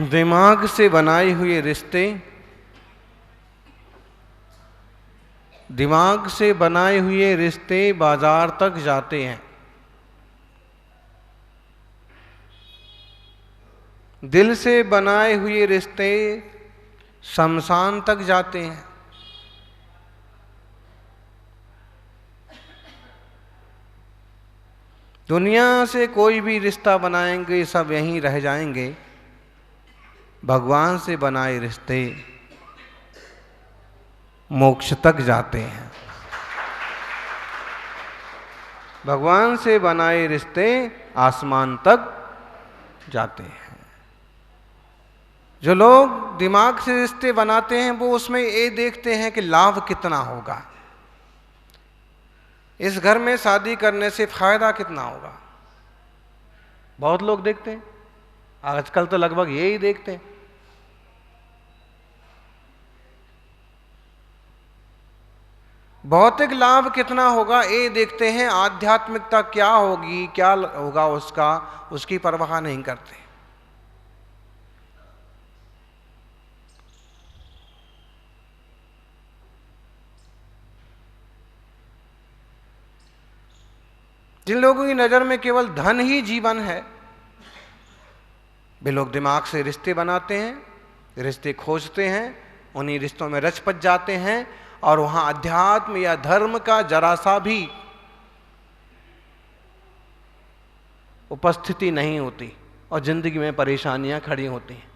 दिमाग से बनाए हुए रिश्ते, दिमाग से बनाए हुए रिश्ते बाजार तक जाते हैं। दिल से बनाए हुए रिश्ते शमशान तक जाते हैं। दुनिया से कोई भी रिश्ता बनाएंगे सब यहीं रह जाएंगे। भगवान से बनाए रिश्ते मोक्ष तक जाते हैं। भगवान से बनाए रिश्ते आसमान तक जाते हैं। जो लोग दिमाग से रिश्ते बनाते हैं वो उसमें ये देखते हैं कि लाभ कितना होगा, इस घर में शादी करने से फायदा कितना होगा। बहुत लोग देखते हैं, आजकल तो लगभग यही देखते हैं। भौतिक लाभ कितना होगा ये देखते हैं, आध्यात्मिकता क्या होगी, क्या होगा उसका, उसकी परवाह नहीं करते। जिन लोगों की नजर में केवल धन ही जीवन है, वे लोग दिमाग से रिश्ते बनाते हैं, रिश्ते खोजते हैं, उन्हीं रिश्तों में रच पच जाते हैं और वहां अध्यात्म या धर्म का जरा सा भी उपस्थिति नहीं होती और जिंदगी में परेशानियां खड़ी होती हैं।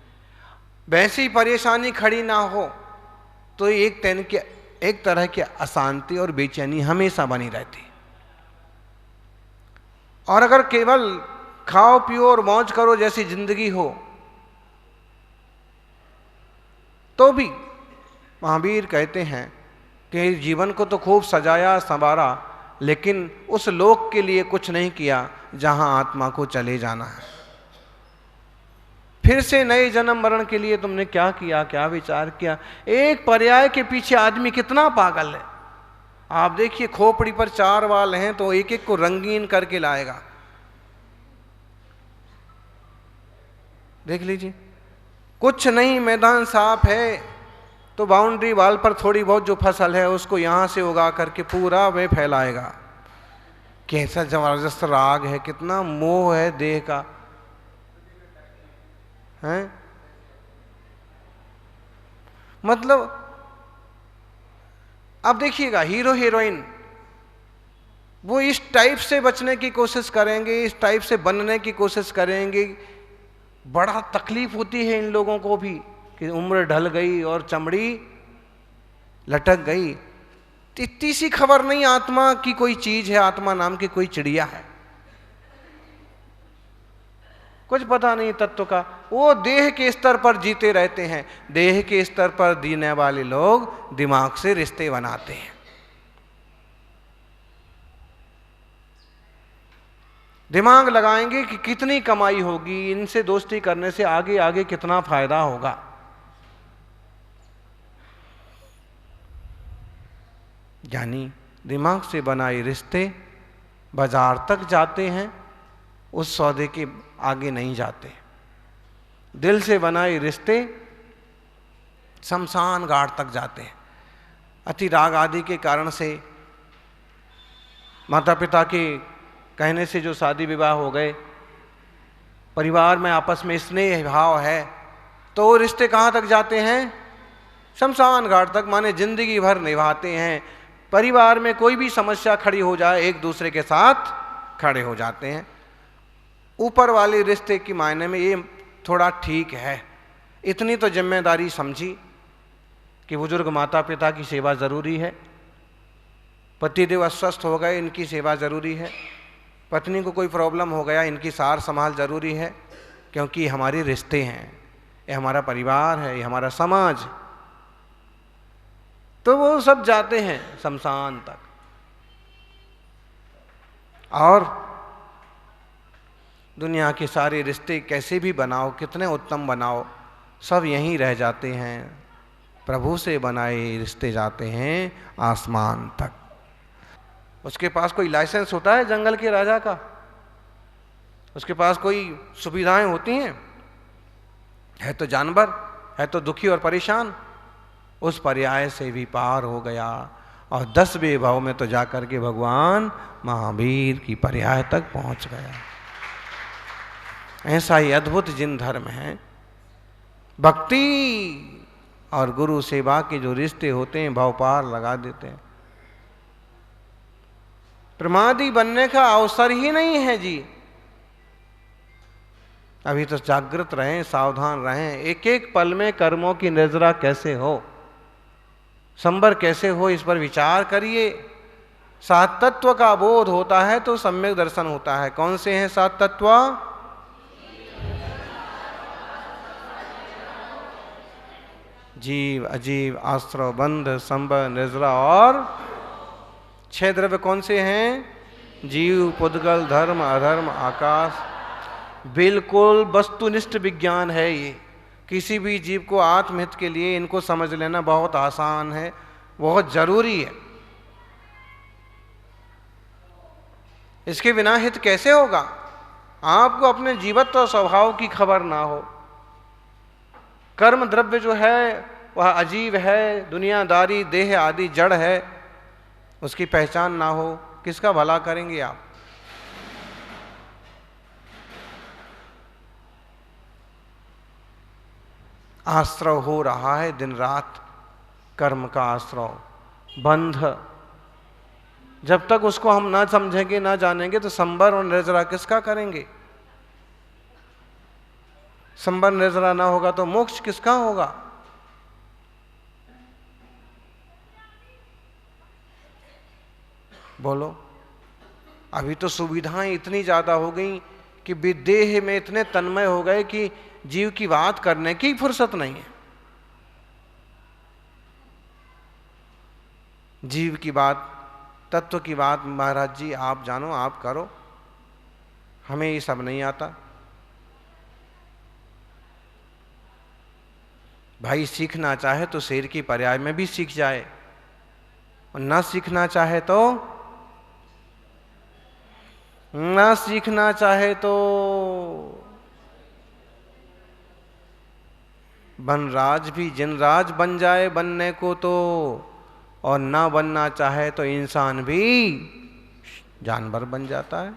वैसी परेशानी खड़ी ना हो तो एक तरह की अशांति और बेचैनी हमेशा बनी रहती। और अगर केवल खाओ पियो और मौज करो जैसी जिंदगी हो तो भी महावीर कहते हैं कि जीवन को तो खूब सजाया संवारा, लेकिन उस लोक के लिए कुछ नहीं किया जहां आत्मा को चले जाना है। फिर से नए जन्म मरण के लिए तुमने क्या किया, क्या विचार किया। एक पर्याय के पीछे आदमी कितना पागल है। आप देखिए, खोपड़ी पर 4 बाल हैं तो एक एक को रंगीन करके लाएगा। देख लीजिए, कुछ नहीं, मैदान साफ है तो बाउंड्री वाल पर थोड़ी बहुत जो फसल है उसको यहां से उगा करके पूरा वे फैलाएगा। कैसा जबरदस्त राग है, कितना मोह है देह का, है? मतलब अब देखिएगा, हीरो हीरोइन वो इस टाइप से बचने की कोशिश करेंगे, इस टाइप से बनने की कोशिश करेंगे। बड़ा तकलीफ होती है इन लोगों को भी कि उम्र ढल गई और चमड़ी लटक गई। इतनी सी खबर नहीं आत्मा की कोई चीज है, आत्मा नाम की कोई चिड़िया है, कुछ पता नहीं तत्व का। वो देह के स्तर पर जीते रहते हैं। देह के स्तर पर जीने वाले लोग दिमाग से रिश्ते बनाते हैं। दिमाग लगाएंगे कि कितनी कमाई होगी, इनसे दोस्ती करने से आगे आगे कितना फायदा होगा। यानी दिमाग से बनाए रिश्ते बाजार तक जाते हैं, उस सौदे के आगे नहीं जाते। दिल से बनाए रिश्ते शमशान घाट तक जाते हैं। अति राग आदि के कारण से, माता पिता के कहने से जो शादी विवाह हो गए, परिवार में आपस में स्नेह भाव है, तो वो रिश्ते कहाँ तक जाते हैं? शमशान घाट तक। माने जिंदगी भर निभाते हैं। परिवार में कोई भी समस्या खड़ी हो जाए एक दूसरे के साथ खड़े हो जाते हैं। ऊपर वाले रिश्ते की मायने में ये थोड़ा ठीक है। इतनी तो जिम्मेदारी समझी कि बुजुर्ग माता पिता की सेवा जरूरी है, पतिदेव अस्वस्थ हो गए इनकी सेवा जरूरी है, पत्नी को कोई प्रॉब्लम हो गया इनकी सार संभाल जरूरी है, क्योंकि हमारे रिश्ते हैं, ये हमारा परिवार है, ये हमारा समाज। तो वो सब जाते हैं शमशान तक। और दुनिया के सारे रिश्ते कैसे भी बनाओ, कितने उत्तम बनाओ, सब यहीं रह जाते हैं। प्रभु से बनाए रिश्ते जाते हैं आसमान तक। उसके पास कोई लाइसेंस होता है जंगल के राजा का? उसके पास कोई सुविधाएं होती हैं? है तो जानवर, है तो दुखी और परेशान। उस पर्याय से भी पार हो गया और 10वें भाव में तो जाकर के भगवान महावीर की पर्याय तक पहुंच गया। ऐसा ही अद्भुत जिन धर्म है, भक्ति और गुरु सेवा के जो रिश्ते होते हैं भाव पार लगा देते हैं। प्रमादी बनने का अवसर ही नहीं है जी। अभी तो जागृत रहें, सावधान रहें। एक एक पल में कर्मों की नजरा कैसे हो, संबर कैसे हो, इस पर विचार करिए। सात तत्व का बोध होता है तो सम्यक दर्शन होता है। कौन से हैं सात तत्व? जीव, अजीव, आश्रव, बंध, संबर, निद्रा और 6 द्रव्य कौन से हैं? जीव, पुद्गल, धर्म, अधर्म, आकाश। बिल्कुल वस्तुनिष्ठ विज्ञान है ये। किसी भी जीव को आत्महित के लिए इनको समझ लेना बहुत आसान है, बहुत जरूरी है। इसके बिना हित कैसे होगा? आपको अपने जीवत्व स्वभाव की खबर ना हो, कर्म द्रव्य जो है वह अजीब है, दुनियादारी, देह आदि जड़ है, उसकी पहचान ना हो, किसका भला करेंगे आप? आश्रव हो रहा है दिन रात, कर्म का आश्रव, बंध। जब तक उसको हम ना समझेंगे, ना जानेंगे, तो संबर और निर्जरा किसका करेंगे? संबर निर्जरा ना होगा तो मोक्ष किसका होगा? बोलो। अभी तो सुविधाएं इतनी ज्यादा हो गई कि विदेह में इतने तन्मय हो गए कि जीव की बात करने की फुर्सत नहीं है। जीव की बात, तत्व की बात महाराज जी आप जानो, आप करो, हमें ये सब नहीं आता। भाई सीखना चाहे तो शेर की पर्याय में भी सीख जाए, और ना सीखना चाहे तो बनराज भी जिनराज बन जाए बनने को तो, और ना बनना चाहे तो इंसान भी जानवर बन जाता है।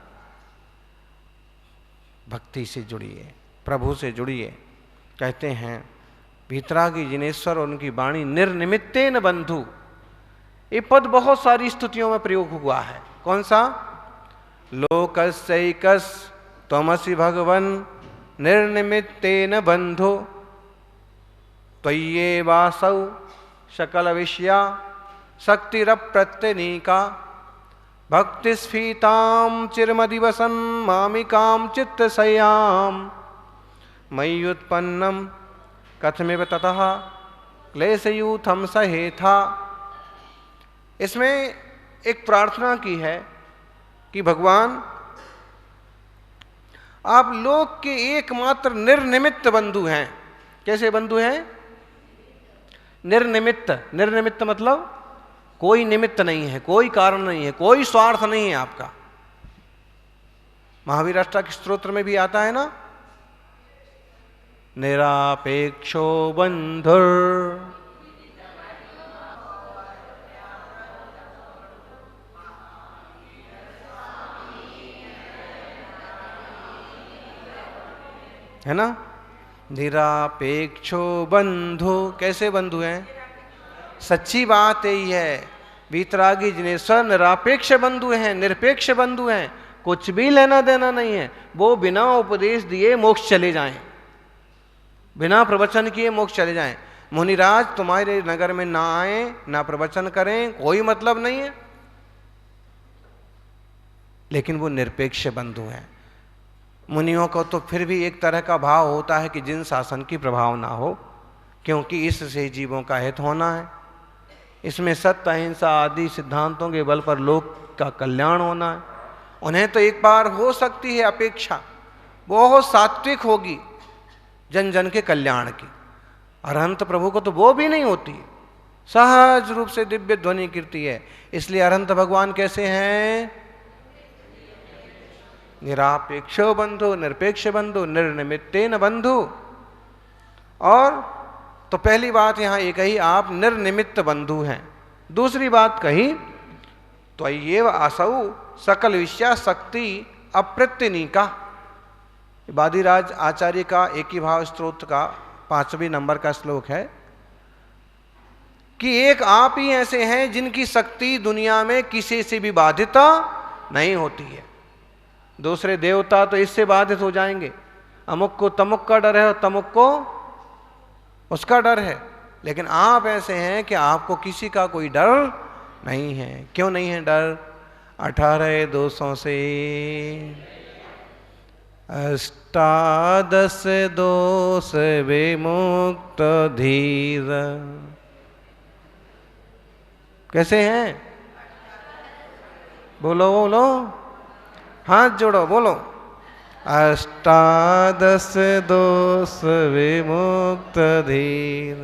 भक्ति से जुड़िए, प्रभु से जुड़िए। कहते हैं वीतरागी जिनेश्वर और उनकी वाणी निर्निमित्तेन बंधु, ये पद बहुत सारी स्तुतियों में प्रयोग हुआ है। कौन सा? लोकस्यैकस् त्वमसि भगवन् निर्निमित्तेन बंधु त्वय्येवासौ सकल विषया शक्तिरप्रत्यनीका भक्तिस्फीतां चिरमदिवसन् मामिकां चित्तशय्यां मय्युत्पन्नं कथमिव ततः क्लेशयूथं सहेथा। इसमें एक प्रार्थना की है कि भगवान आप लोक के एकमात्र निर्निमित्त बंधु हैं। कैसे बंधु हैं? निर्निमित्त। निर्निमित्त मतलब कोई निमित्त नहीं है, कोई कारण नहीं है, कोई स्वार्थ नहीं है आपका। महावीर अष्टक स्तोत्र में भी आता है ना, निरापेक्षो बंधुर है ना, निरापेक्षो बंधु। कैसे बंधु हैं? सच्ची बात यही है, वीतरागी जिनेश्वर निरापेक्ष बंधु हैं, निरपेक्ष बंधु हैं, कुछ भी लेना देना नहीं है। वो बिना उपदेश दिए मोक्ष चले जाएं, बिना प्रवचन किए मोक्ष चले जाएं। मुनिराज तुम्हारे नगर में ना आए, ना प्रवचन करें, कोई मतलब नहीं है, लेकिन वो निरपेक्ष बंधु हैं। मुनियों को तो फिर भी एक तरह का भाव होता है कि जिन शासन की प्रभाव ना हो, क्योंकि इससे जीवों का हित होना है, इसमें सत्य अहिंसा आदि सिद्धांतों के बल पर लोक का कल्याण होना है। उन्हें तो एक बार हो सकती है अपेक्षा, बहुत सात्विक होगी जन जन के कल्याण की, अरहंत प्रभु को तो वो भी नहीं होती। सहज रूप से दिव्य ध्वनि कीर्ति है। इसलिए अनंत भगवान कैसे हैं? निरापेक्षो बंधु, निरपेक्ष बंधु, निर्निमित्तेन बंधु। और तो पहली बात यहां ये कही, आप निर्निमित्त बंधु हैं। दूसरी बात कही, तो ये असौ सकल विषया शक्ति अप्रत्यनीका। वादिराज आचार्य का एक ही भाव स्तोत्र का 5वें नंबर का श्लोक है कि एक आप ही ऐसे हैं जिनकी शक्ति दुनिया में किसी से भी बाधित नहीं होती है। दूसरे देवता तो इससे बाधित हो जाएंगे, अमुक को तमुक का डर है और तमुक को उसका डर है, लेकिन आप ऐसे हैं कि आपको किसी का कोई डर नहीं है। क्यों नहीं है डर? 18 दोषों से, अष्टादश दोष विमुक्त धीर। कैसे हैं? बोलो बोलो, हाथ जोड़ो, बोलो। अष्टादश दोष विमुक्त धीर।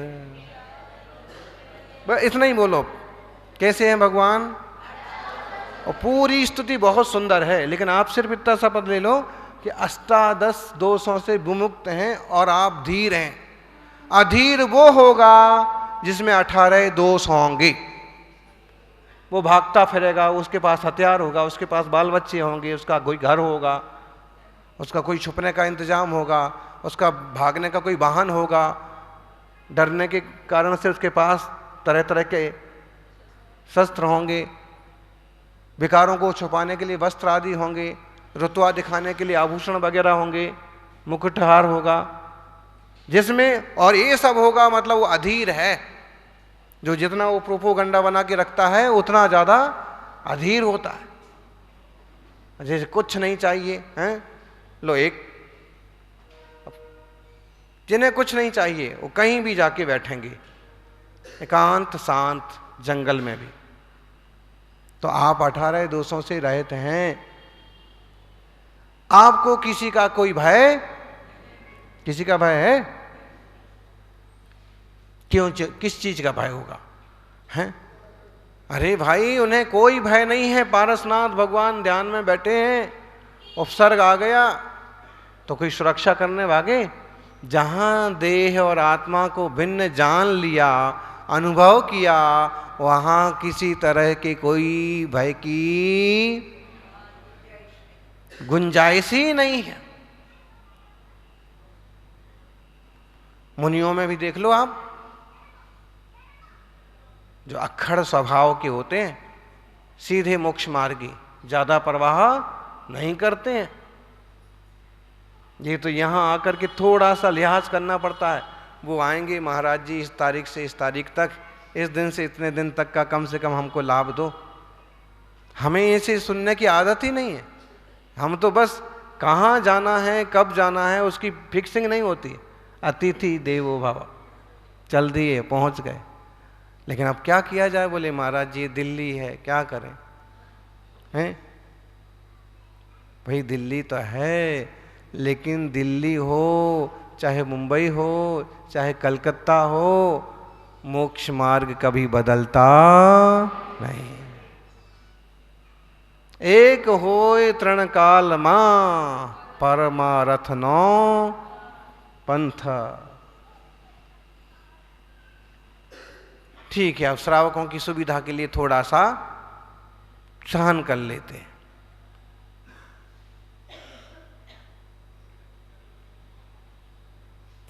बस इतना ही बोलो। कैसे हैं भगवान? और पूरी स्तुति बहुत सुंदर है, लेकिन आप सिर्फ इतना सा पद ले लो कि अष्टादश दोषों से विमुक्त हैं और आप धीर हैं। अधीर वो होगा जिसमें 18 दोष होंगे। वो भागता फिरेगा, उसके पास हथियार होगा, उसके पास बाल बच्चे होंगे, उसका कोई घर होगा, उसका कोई छुपने का इंतजाम होगा, उसका भागने का कोई वाहन होगा, डरने के कारण से उसके पास तरह तरह के शस्त्र होंगे, विकारों को छुपाने के लिए वस्त्र आदि होंगे, रुतवा दिखाने के लिए आभूषण वगैरह होंगे, मुकुटहार होगा जिसमें, और ये सब होगा मतलब वो अधीर है। जो जितना वो प्रोपोगंडा बना के रखता है उतना ज़्यादा अधीर होता है। जैसे कुछ नहीं चाहिए हैं, लो एक, जिन्हें कुछ नहीं चाहिए वो कहीं भी जाके बैठेंगे, एकांत शांत जंगल में भी। तो आप 18 दोषों से रहित हैं। आपको किसी का कोई भय, किसी का भय है? क्यों? किस चीज का भय होगा? हैं? अरे भाई, उन्हें कोई भय नहीं है। पारसनाथ भगवान ध्यान में बैठे हैं, उपसर्ग आ गया तो कोई सुरक्षा करने भागे? जहां देह और आत्मा को भिन्न जान लिया, अनुभव किया, वहां किसी तरह के कोई भय की गुंजाइश ही नहीं है। मुनियों में भी देख लो आप, जो अक्खड़ स्वभाव के होते हैं, सीधे मोक्ष मार्गी, ज्यादा परवाह नहीं करते हैं। ये तो यहां आकर के थोड़ा सा लिहाज करना पड़ता है। वो आएंगे, महाराज जी इस तारीख से इस तारीख तक, इस दिन से इतने दिन तक का कम से कम हमको लाभ दो। हमें ऐसे सुनने की आदत ही नहीं है। हम तो बस कहाँ जाना है, कब जाना है, उसकी फिक्सिंग नहीं होती। अतिथि देवो भव, चल दिए, पहुंच गए। लेकिन अब क्या किया जाए? बोले महाराज जी दिल्ली है, क्या करें? हैं भाई, दिल्ली तो है, लेकिन दिल्ली हो चाहे मुंबई हो चाहे कलकत्ता हो, मोक्ष मार्ग कभी बदलता नहीं। एक होय तृण काल मां, परमारथ नो पंथ। ठीक है, अब श्रावकों की सुविधा के लिए थोड़ा सा सहन कर लेते हैं।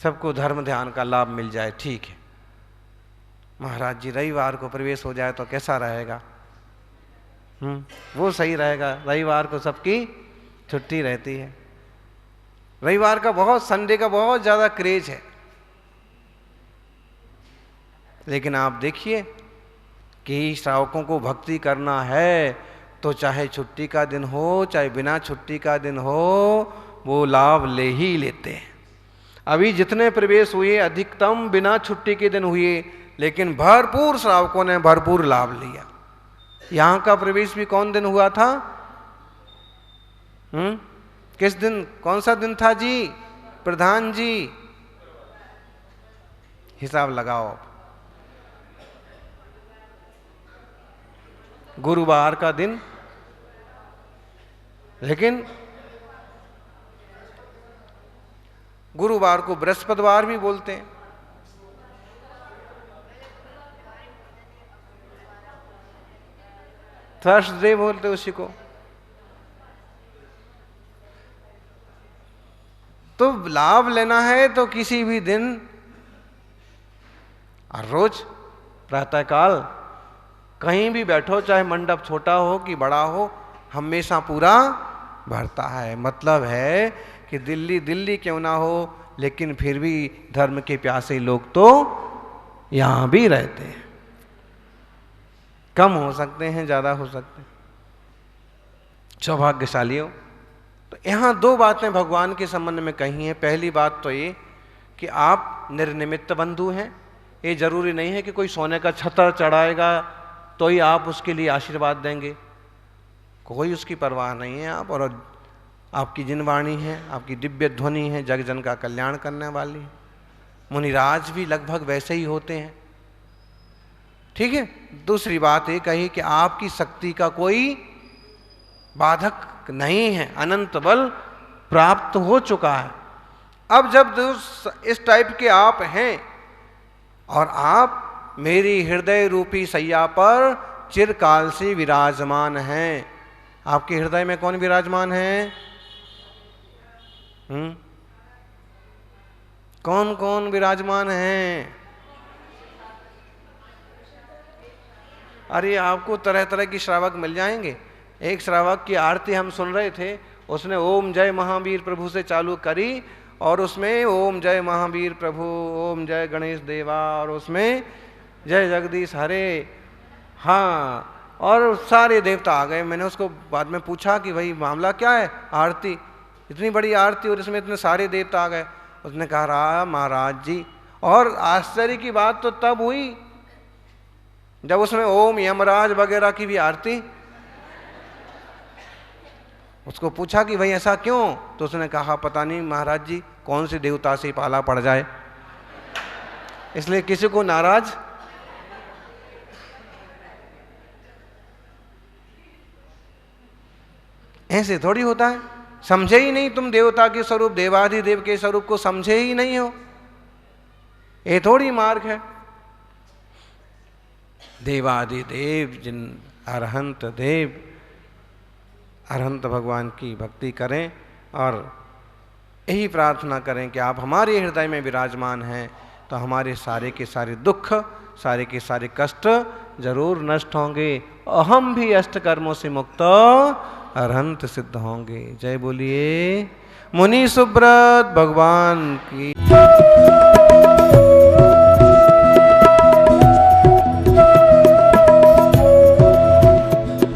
सबको धर्म ध्यान का लाभ मिल जाए, ठीक है। महाराज जी रविवार को प्रवेश हो जाए तो कैसा रहेगा? वो सही रहेगा। रविवार को सबकी छुट्टी रहती है। रविवार का बहुत, संडे का बहुत ज्यादा क्रेज है। लेकिन आप देखिए कि श्रावकों को भक्ति करना है तो चाहे छुट्टी का दिन हो चाहे बिना छुट्टी का दिन हो, वो लाभ ले ही लेते हैं। अभी जितने प्रवेश हुए अधिकतम बिना छुट्टी के दिन हुए, लेकिन भरपूर श्रावकों ने भरपूर लाभ लिया। यहां का प्रवेश भी कौन दिन हुआ था? किस दिन, कौन सा दिन था जी? प्रधान जी हिसाब लगाओ। गुरुवार का दिन, लेकिन गुरुवार को बृहस्पतिवार भी बोलते हैं। थर्सडे बोलते उसी को। तो लाभ लेना है तो किसी भी दिन और रोज प्रातःकाल कहीं भी बैठो, चाहे मंडप छोटा हो कि बड़ा हो, हमेशा पूरा भरता है। मतलब है कि दिल्ली दिल्ली क्यों ना हो, लेकिन फिर भी धर्म के प्यासे लोग तो यहां भी रहते हैं। कम हो सकते हैं, ज्यादा हो सकते हैं, सौभाग्यशाली हो। तो यहां दो बातें भगवान के संबंध में कही हैं। पहली बात तो ये कि आप निर्निमित्त बंधु हैं। ये जरूरी नहीं है कि कोई सोने का छतर चढ़ाएगा तो ही आप उसके लिए आशीर्वाद देंगे, कोई उसकी परवाह नहीं है। आप और आपकी जिन वाणी है, आपकी दिव्य ध्वनि है, जग जन का कल्याण करने वाली। मुनिराज भी लगभग वैसे ही होते हैं, ठीक है। दूसरी बात ये कही कि आपकी शक्ति का कोई बाधक नहीं है, अनंत बल प्राप्त हो चुका है। अब जब इस टाइप के आप हैं और आप मेरी हृदय रूपी सैया पर चिरकाल से विराजमान हैं। आपके हृदय में कौन विराजमान है? कौन कौन विराजमान है? अरे आपको तरह तरह की श्रावक मिल जाएंगे। एक श्रावक की आरती हम सुन रहे थे, उसने ओम जय महावीर प्रभु से चालू करी और उसमें ओम जय महावीर प्रभु, ओम जय गणेश देवा, और उसमें जय जगदीश हरे, हाँ, और सारे देवता आ गए। मैंने उसको बाद में पूछा कि भाई मामला क्या है, आरती इतनी बड़ी आरती और इसमें इतने सारे देवता आ गए। उसने कहा रहा महाराज जी, और आश्चर्य की बात तो तब हुई जब उसमें ओम यमराज वगैरह की भी आरती। उसको पूछा कि भाई ऐसा क्यों, तो उसने कहा पता नहीं महाराज जी, कौन से देवता से पाला पड़ जाए, इसलिए किसी को नाराज। ऐसे थोड़ी होता है, समझे ही नहीं तुम देवता के स्वरूप, देवाधिदेव के स्वरूप को समझे ही नहीं हो, ये थोड़ी मार्ग है। देवाधिदेव जिन अरहंत देव, अरहंत भगवान की भक्ति करें और यही प्रार्थना करें कि आप हमारे हृदय में विराजमान हैं तो हमारे सारे के सारे दुख, सारे के सारे कष्ट जरूर नष्ट होंगे और हम भी अष्ट कर्मों से मुक्त अरहंत सिद्ध होंगे। जय बोलिए मुनि सुब्रत भगवान की।